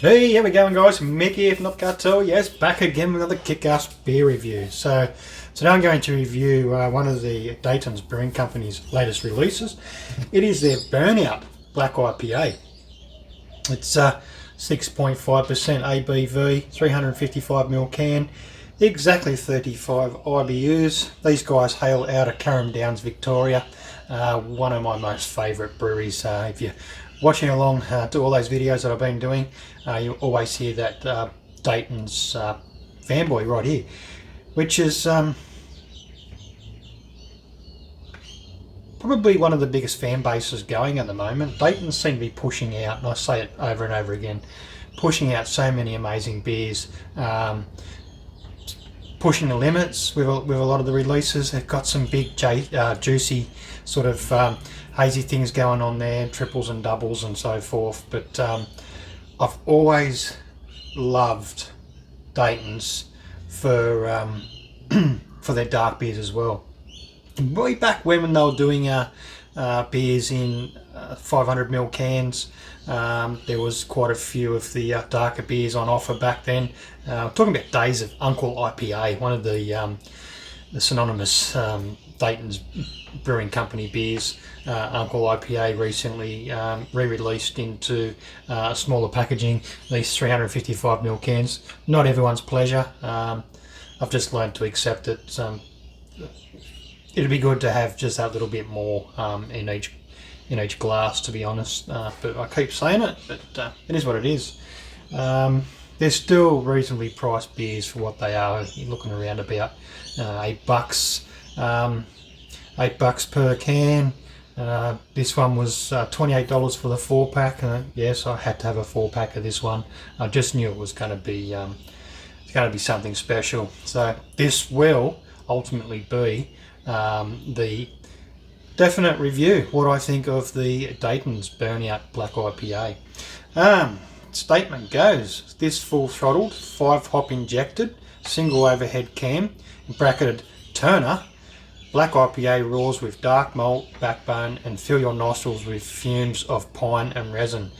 Hey, how we going, guys? Mickey, if not Cartel, yes, back again with another kick-ass beer review. So today I'm going to review one of the Dainton's Brewing Company's latest releases. It is their Burnout Black IPA. It's 6.5% ABV, 355ml can, exactly 35 IBUs. These guys hail out of Carrum Downs, Victoria. One of my most favourite breweries. If you're watching along to all those videos that I've been doing, you always hear that Dainton's fanboy right here, which is probably one of the biggest fan bases going at the moment. Dainton seem to be pushing out, and I say it over and over again, pushing out so many amazing beers, pushing the limits with a lot of the releases. They've got some big juicy sort of hazy things going on there, triples and doubles and so forth, but I've always loved Dainton's for for their dark beers as well. Way back when they were doing beers in 500ml cans, there was quite a few of the darker beers on offer back then. Talking about days of Uncle IPA, one of the synonymous Dainton's Brewing Company beers. Uncle IPA recently re-released into smaller packaging, these 355ml cans. Not everyone's pleasure. I've just learned to accept it. It'd be good to have just that little bit more in each glass, to be honest. But I keep saying it, but it is what it is. They're still reasonably priced beers for what they are. You're looking around about $8, $8 per can. This one was $28 for the 4-pack. Yes, I had to have a 4-pack of this one. I just knew it was going to be something special. So this will ultimately be the definite review, what I think of the Dainton's Burnout Black IPA. Statement goes, this full throttled, 5-hop injected, single overhead can, bracketed Turner, Black IPA roars with dark malt backbone and fill your nostrils with fumes of pine and resin.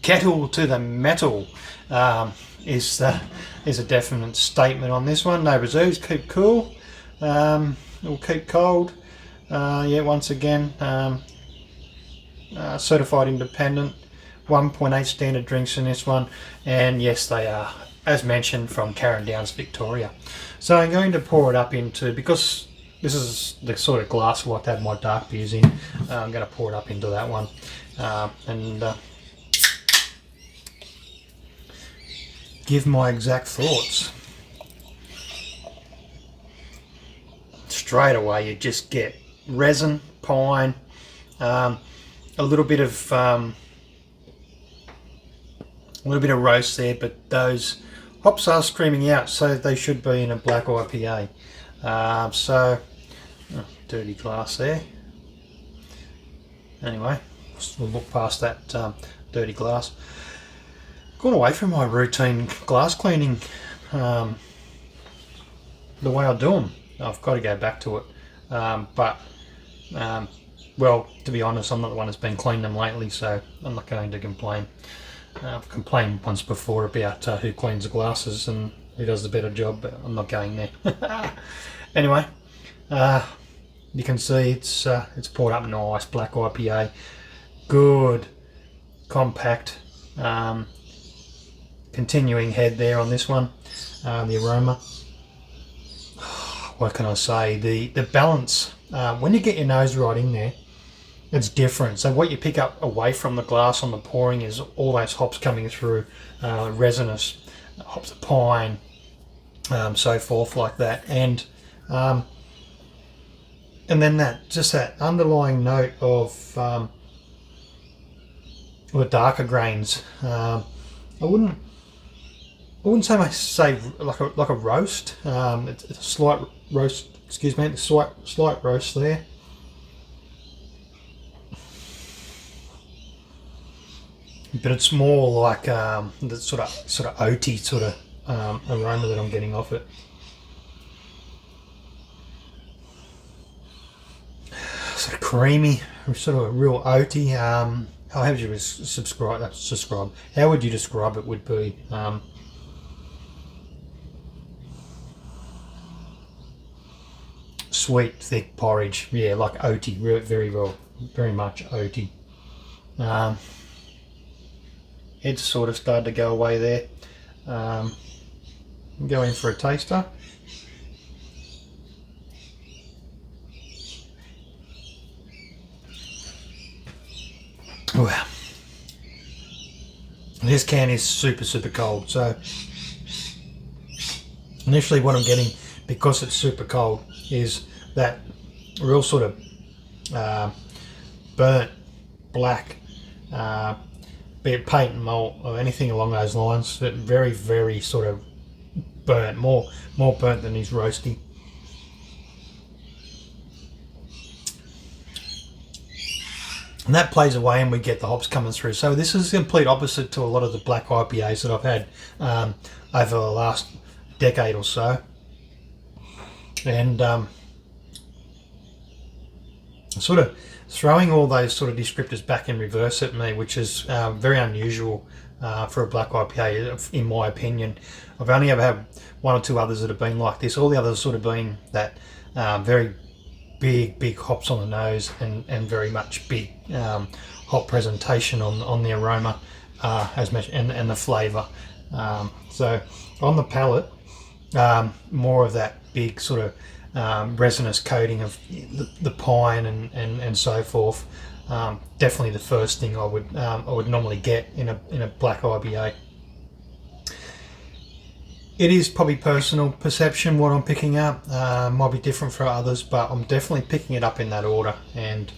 Kettle to the metal is a definite statement on this one. No reserves, keep cool, or keep cold. Yeah, once again, certified independent, 1.8 standard drinks in this one, and yes, they are, as mentioned, from Carrum Downs, Victoria. So I'm going to pour it up into, because this is the sort of glass I like to have my dark beers in, I'm going to pour it up into that one, and give my exact thoughts. Straight away you just get resin, pine, a little bit of roast there, but those hops are screaming out, so they should be in a black IPA. Dirty glass there. Anyway, we'll look past that dirty glass. Gone away from my routine glass cleaning, the way I do them. I've got to go back to it. Well, to be honest, I'm not the one that's been cleaning them lately, so I'm not going to complain. I've complained once before about who cleans the glasses and who does the better job, but I'm not going there. Anyway, you can see it's poured up nice, black IPA, good, compact, continuing head there on this one. The aroma, what can I say? The balance, when you get your nose right in there, it's different. So what you pick up away from the glass on the pouring is all those hops coming through, resinous hops of pine, so forth like that, and then that underlying note of the darker grains. I wouldn't say like a roast. It's a slight roast. Excuse me, slight roast there. But it's more like the sort of oaty sort of aroma that I'm getting off it. Sort of creamy, sort of a real oaty. how would you how would you describe it would be sweet, thick porridge. Yeah, like oaty, very much oaty. It's sort of started to go away there. Go in for a taster. Wow. This can is super cold, so initially what I'm getting, because it's super cold, is that real sort of burnt black, be it paint and malt or anything along those lines, but very sort of burnt, more burnt than is roasty. And that plays away and we get the hops coming through. So this is the complete opposite to a lot of the black IPAs that I've had over the last decade or so. And sort of throwing all those sort of descriptors back in reverse at me, which is very unusual for a black IPA, in my opinion. I've only ever had one or two others that have been like this. All the others sort of been that very big hops on the nose and very much big hop presentation on the aroma, as mentioned, and the flavour. So on the palate, more of that big sort of resinous coating of the pine and so forth. Definitely the first thing I would normally get in a black IPA. It is probably personal perception what I'm picking up. Might be different for others, but I'm definitely picking it up in that order. And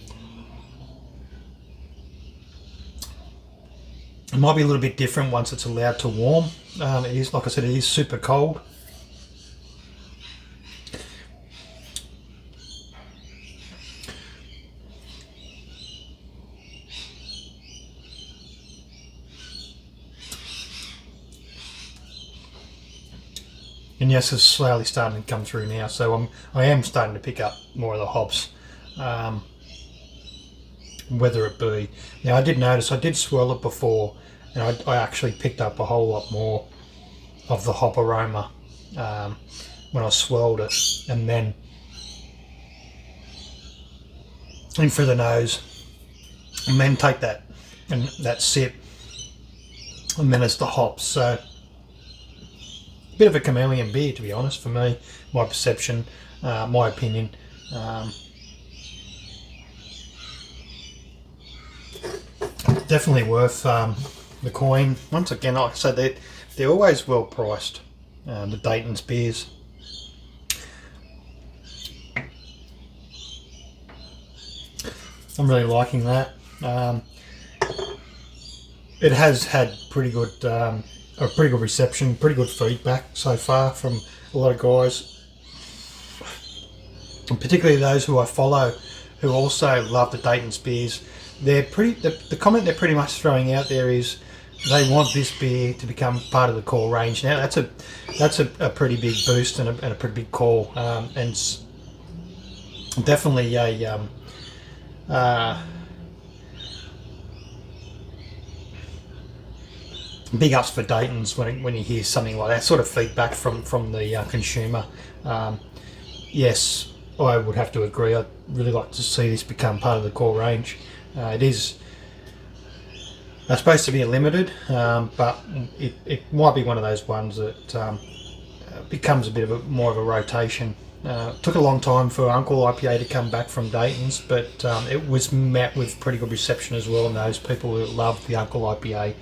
it might be a little bit different once it's allowed to warm. It is, like I said, it is super cold. And yes, it's slowly starting to come through now, so I am starting to pick up more of the hops, whether it be. Now I did notice, I did swirl it before, and I actually picked up a whole lot more of the hop aroma when I swirled it, and then in through the nose, and then take that sip, and then it's the hops. So bit of a chameleon beer, to be honest, for me, my perception, my opinion. Definitely worth the coin. Once again, like I said, they're always well priced, the Dainton's beers. I'm really liking that. It has had pretty good reception, pretty good feedback so far from a lot of guys, and particularly those who I follow who also love the Dainton's beers. The comment they're pretty much throwing out there is they want this beer to become part of the core range. Now that's a pretty big boost and a pretty big call, and it's definitely a big ups for Dainton's when you hear something like that sort of feedback from the consumer. Yes, I would have to agree. I'd really like to see this become part of the core range. It is supposed to be a limited, but it might be one of those ones that becomes a bit of more of a rotation. Took a long time for Uncle IPA to come back from Dainton's, but it was met with pretty good reception as well, and those people who loved the Uncle IPA.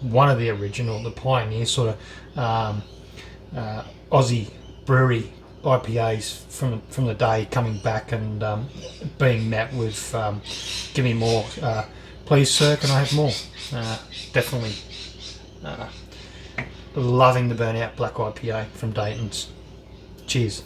One of the original, the pioneer sort of Aussie brewery IPAs from the day coming back and being met with give me more, please sir, can I have more? Definitely loving the Burnout Black IPA from Dainton's. Cheers.